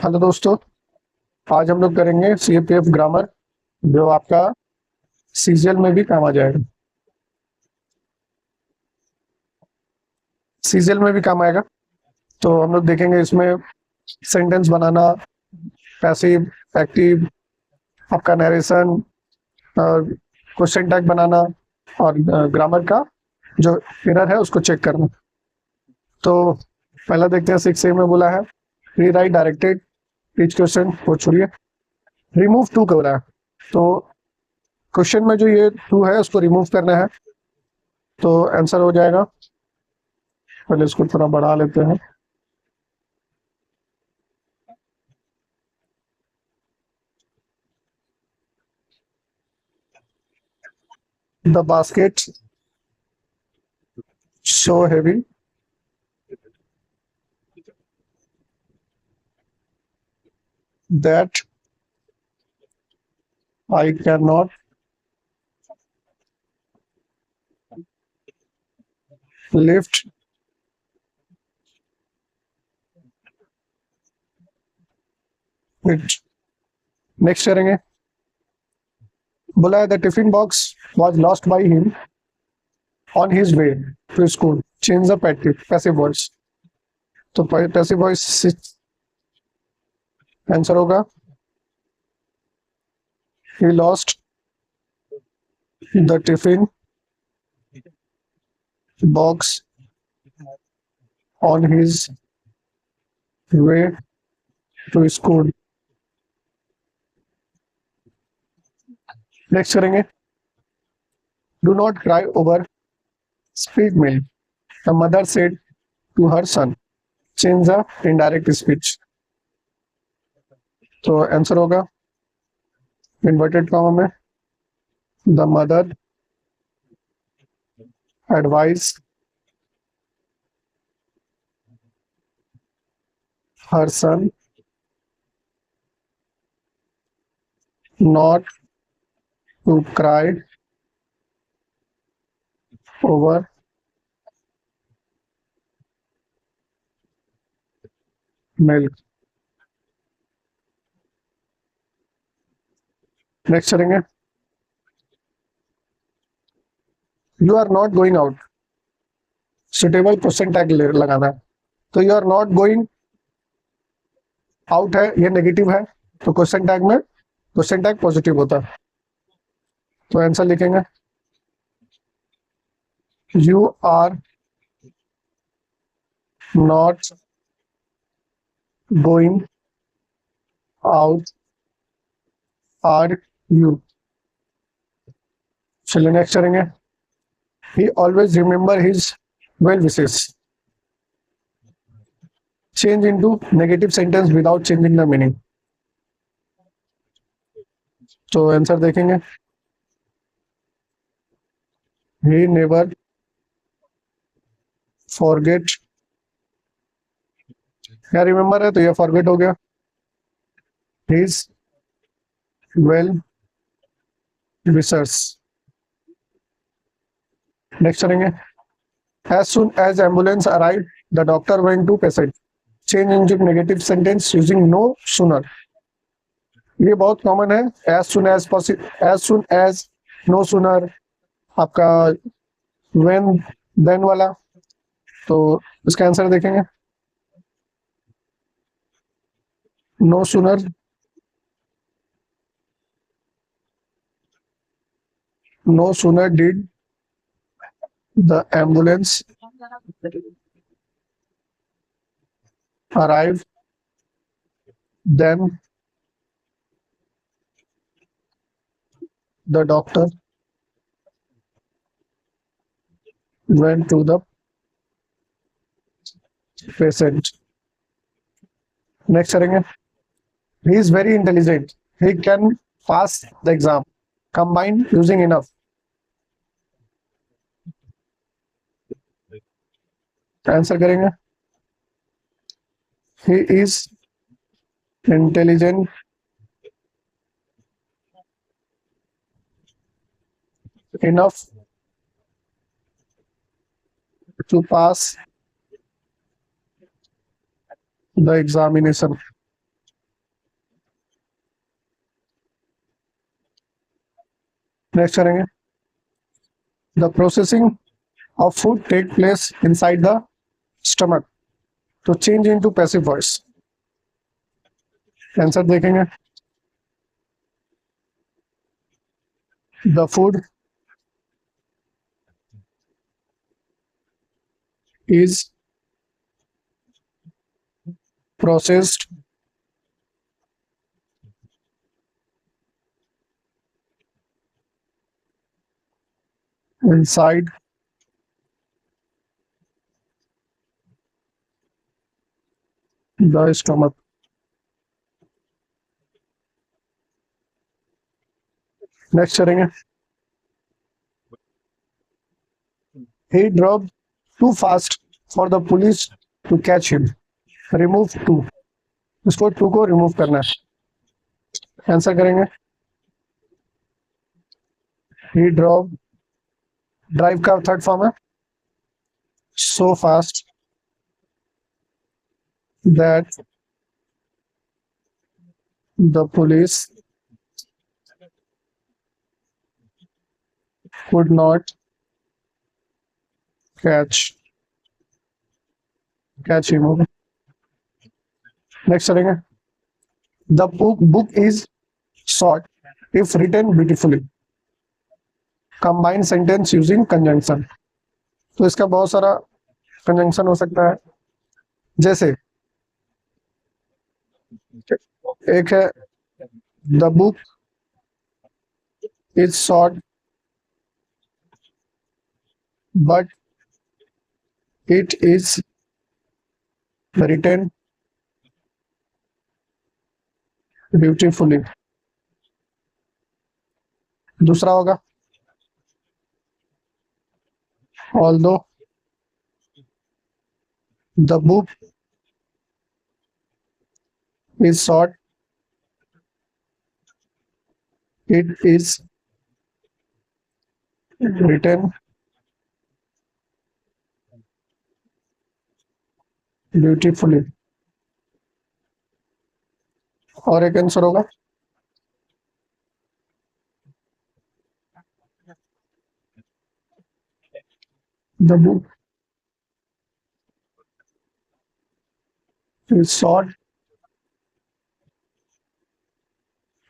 Hello दोस्तों। आज हम लोग करेंगे सीएपीएफ ग्रामर, जो आपका सीजीएल में भी काम आ जाएगा। सीजीएल में भी काम आएगा। तो हम लोग देखेंगे इसमें सेंटेंस बनाना, पैसिव, एक्टिव, आपका नरेशन, क्वेश्चन टैग बनाना और ग्रामर का जो एरर है उसको चेक करना। तो पहला देखते हैं 6A में बोला है री राइट डायरेक्टेड टीच क्वेश्चन को छोड़िए, रिमूव टू कर रहा है। तो क्वेश्चन में जो ये टू है उसको रिमूव करना है, तो आंसर हो जाएगा। पहले इसको थोड़ा बढ़ा लेते हैं। The basket so heavy that I cannot lift it। Next करेंगे। बोला है the tiffin box was lost by him on his way to school। Change the passive voice. तो पैसिव वॉइस आंसर होगा he lost the tiffin box on his way to school। Next करेंगे। Do not cry over speed milk, the mother said to her son. Change the indirect speech. तो answer होगा inverted comma में the mother advice her son not to cry over milk. Next करेंगे। You are not going out, suitable question tag लगाना है। तो you are not going out है, ये negative है, तो क्वेश्चन टैग में क्वेश्चन टैग पॉजिटिव होता है। तो आंसर लिखेंगे you are not going out are you. चलिए नेक्स्ट करेंगे। He always remember his well wishes. Change into negative sentence without changing the meaning. तो आंसर देखेंगे ही नेवर फॉरगेट। क्या रिमेंबर है तो ये फॉरगेट हो गया। His well wishers. नेक्स्ट करेंगे। As soon as ambulance arrive the doctor went to patient. Change into negative sentence using no sooner. ये बहुत कॉमन है, as soon as possible, as soon as, no sooner, आपका when, then वाला। तो इसका answer देखेंगे no sooner, no sooner did the ambulance arrive then the doctor went to the patient। Next करेंगे। he is very intelligent, he can pass the exam, combine using enough। Answer करेंगे he is intelligent enough to pass the examination। Next करेंगे, the processing of food take place inside the stomach, तो change into passive voice. Answer देखेंगे, the food is processed inside the stomach. Next करेंगे, he drove too fast for the police to catch him. remove to, इसको to को remove करना है। Answer करेंगे, he drove, drive का third form है so fast that the police could not catch him. Next करेंगे, the book is short if written beautifully. combine sentence using conjunction, तो इसका बहुत सारा कंजंक्शन हो सकता है, जैसे एक है the book is short but it is written beautifully. दूसरा होगा, although the book is short, it is written beautifully। और एक आंसर होगा, the book is short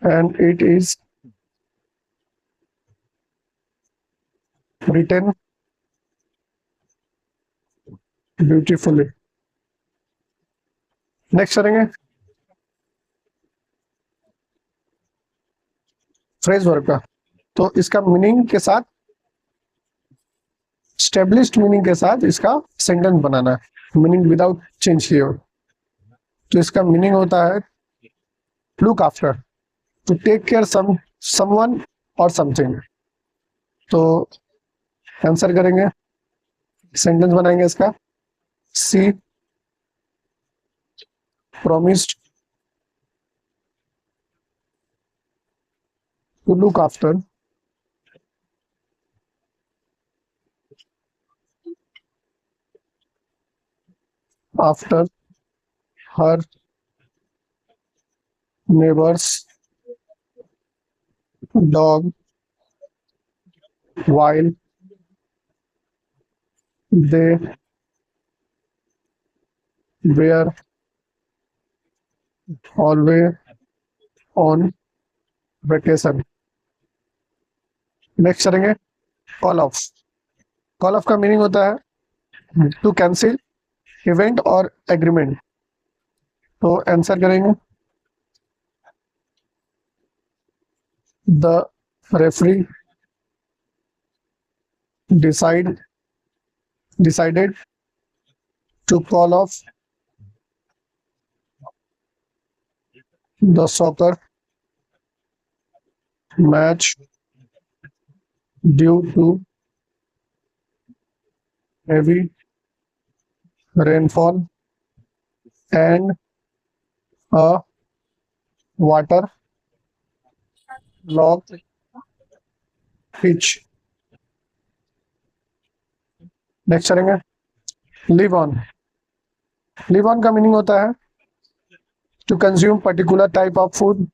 and it is written beautifully। Next करेंगे, फ्रेज वर्ब का, तो इसका meaning के साथ, स्टेब्लिश्ड मीनिंग के साथ इसका सेंटेंस बनाना है, मीनिंग विदाउट चेंज हियर। तो इसका मीनिंग होता है look after, to take care someone और समथिंग। तो आंसर करेंगे, सेंटेंस बनाएंगे इसका, she promised to look after her neighbor's dog while they were always on vacation। Next करेंगे, कॉल ऑफ। कॉल ऑफ का मीनिंग होता है टू कैंसिल इवेंट और एग्रीमेंट। तो आंसर करेंगे, the referee decided to call off the soccer match due to heavy rainfall and a waterlogged pitch। Next करेंगे, live on. Live on का meaning होता है to consume particular type of food,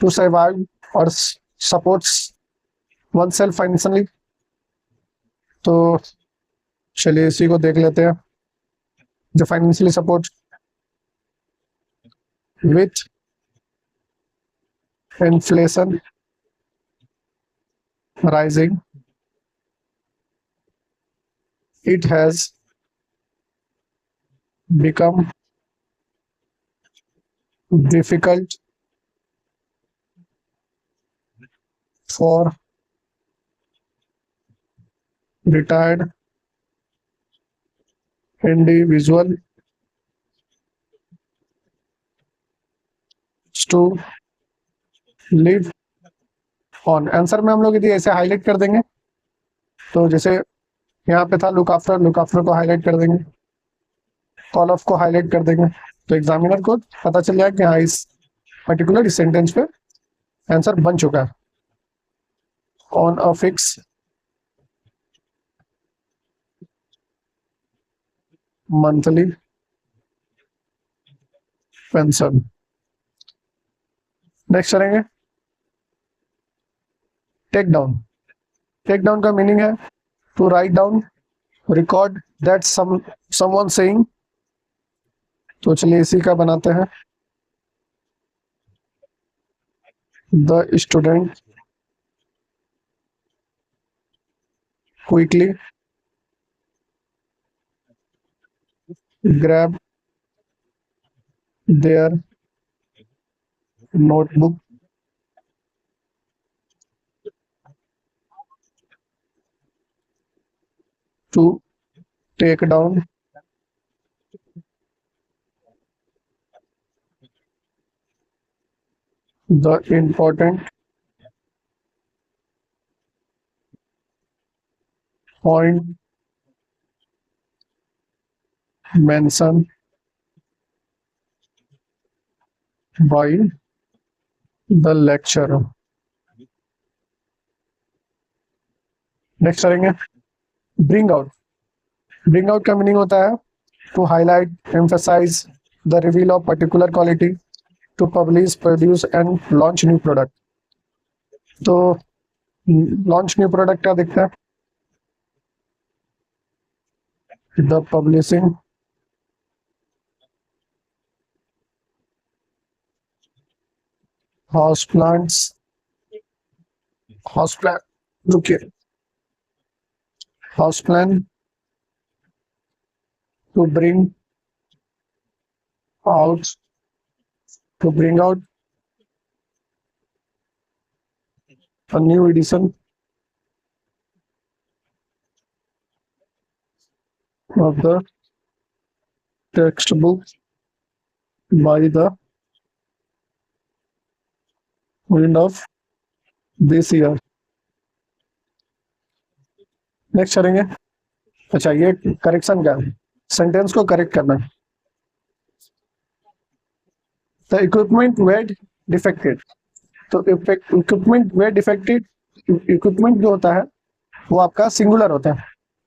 to survive और supports oneself financially. तो चलिए इसी को देख लेते हैं। जो financially support with inflation rising, it has become difficult for retired individual to live on। Answer में हम लोग यदि ऐसे हाईलाइट कर देंगे, तो जैसे यहाँ पे था लुक आफ्टर को हाईलाइट कर देंगे, कॉल ऑफ को हाईलाइट कर देंगे, तो एग्जामिनर को पता चल जाएगा कि हाँ इस पर्टिकुलर इस सेंटेंस पे आंसर बन चुका है। On a fix monthly pension. Next करेंगे टेक डाउन। टेक डाउन का मीनिंग है to write down, record that someone saying. तो चलिए इसी का बनाते हैं। The student quickly grab their notebook to take down the important point mentioned by the lecturer। Next करेंगे ब्रिंग आउट। ब्रिंग आउट का मीनिंग होता है to highlight, emphasize the reveal of particular quality, to publish, produce and launch new product. तो launch new product का देखते हैं। The publishing house plants, house plant, रुकिए, house plan to bring out, to bring out a new edition of the textbook by the end of this year। Next करेंगे। अच्छा ये correction क्या है, sentence को करेक्ट करना। The equipment were defected. तो equipment were defected, equipment जो होता है वो आपका सिंगुलर होता है,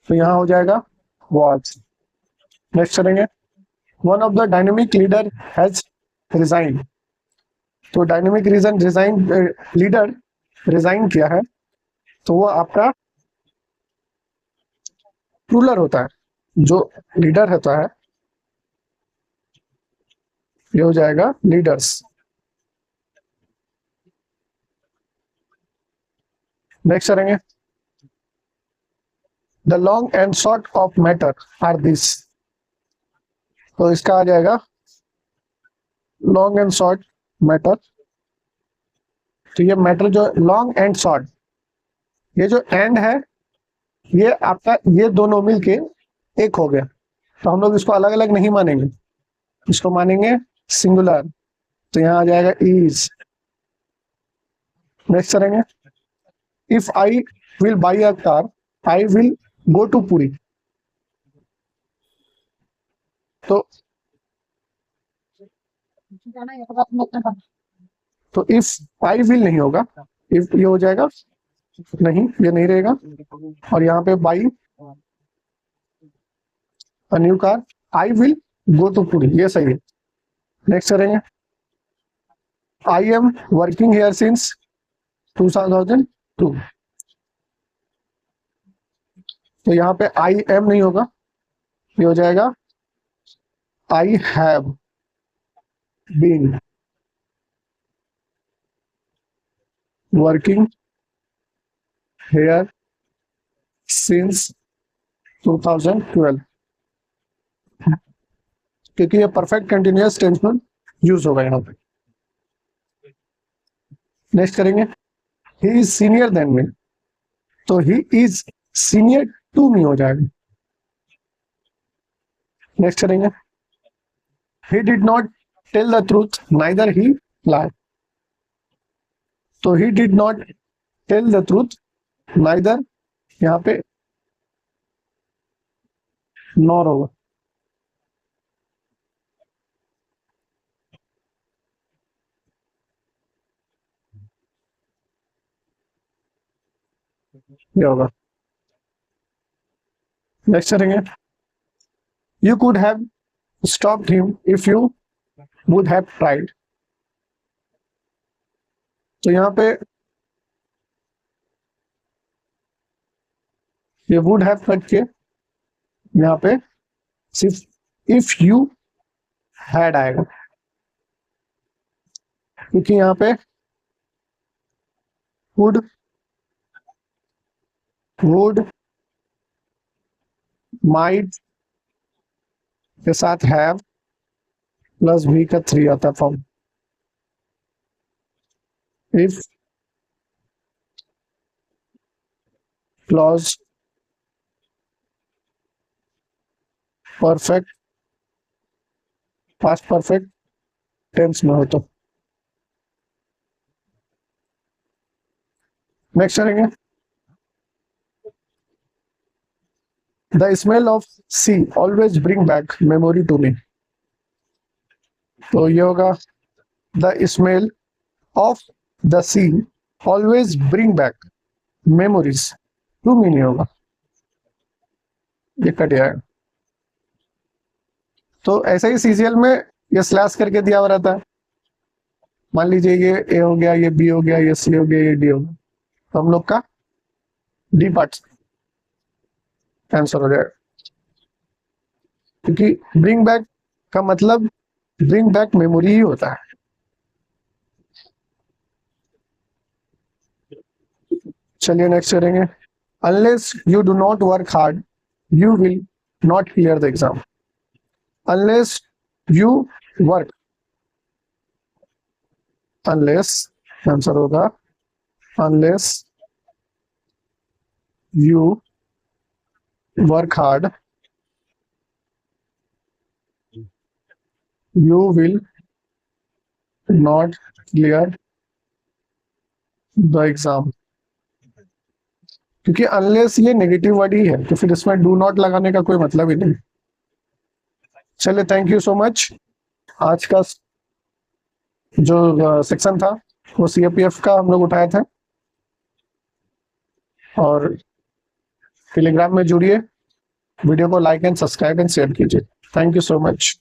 तो यहाँ हो जाएगा वॉच। नेक्स्ट करेंगे one of the dynamic leader has resign. तो डायनेमिक लीडर रिजाइन किया है, तो वो आपका प्लूरल होता है। जो लीडर होता है ये हो जाएगा लीडर्स। नेक्स्ट करेंगे the long and short of matter are this. तो इसका आ जाएगा लॉन्ग एंड शॉर्ट मैटर। तो ये मैटर जो लॉन्ग एंड शॉर्ट, ये जो एंड है ये आपका ये दोनों मिलके एक हो गया, तो हम लोग इसको अलग अलग नहीं मानेंगे, इसको मानेंगे सिंगुलर। तो यहाँ आ जाएगा इज। नेक्स्ट करेंगे if I will buy a car I will go to Puri. तो इफ आई विल नहीं होगा, इफ ये हो जाएगा नहीं, ये नहीं रहेगा, और यहाँ पे buy a new car I will go to Puri, ये सही है। नेक्स्ट करेंगे I am working here since 2002। तो यहाँ पे आई एम नहीं होगा, ये हो जाएगा I have been working here since 2012, क्योंकि ये परफेक्ट कंटिन्यूअस टेंस में यूज होगा यहाँ पे। नेक्स्ट करेंगे, he is senior than me, तो he is senior to me हो जाएगा। नेक्स्ट करेंगे, he did not tell the truth neither he lied, तो he did not tell the truth neither, यहाँ पे नॉर होगा। ये होगा। नेक्स्ट करेंगे, you could have stopped him if you would have tried, तो यहाँ पे ये वुड हैव कट के यहाँ पे सिर्फ इफ यू हैड आएगा, क्योंकि यहाँ पे वुड माइट के साथ हैव प्लस भी का 3 आता है form. If clause perfect past perfect tense में हो तो। नेक्स्ट करेंगे, the smell of sea always bring back memory to me, तो ये होगा the smell of the sea always bring back memories to me नहीं होगा, ये कट जाएगा। तो ऐसा ही सीजीएल में ये स्लैश करके दिया हुआ रहता है, मान लीजिए ये ए हो गया, ये बी हो गया, ये सी हो गया, ये डी हो गया, तो हम लोग का डी पार्ट आंसर हो जाएगा, क्योंकि ब्रिंग बैक का मतलब ब्रिंग बैक मेमोरी ही होता है। चलिए नेक्स्ट करेंगे, unless you do not work hard you will not clear the exam, unless you work, unless answer होगा unless you work hard you will not clear the exam, क्योंकि unless ये negative word ही है, तो फिर इसमें do not लगाने का कोई मतलब ही नहीं। चलिए थैंक यू सो मच। आज का जो सेक्शन था वो सीएपीएफ का हम लोग उठाए थे, और टेलीग्राम में जुड़िए, वीडियो को like and subscribe and share कीजिए। Thank you so much.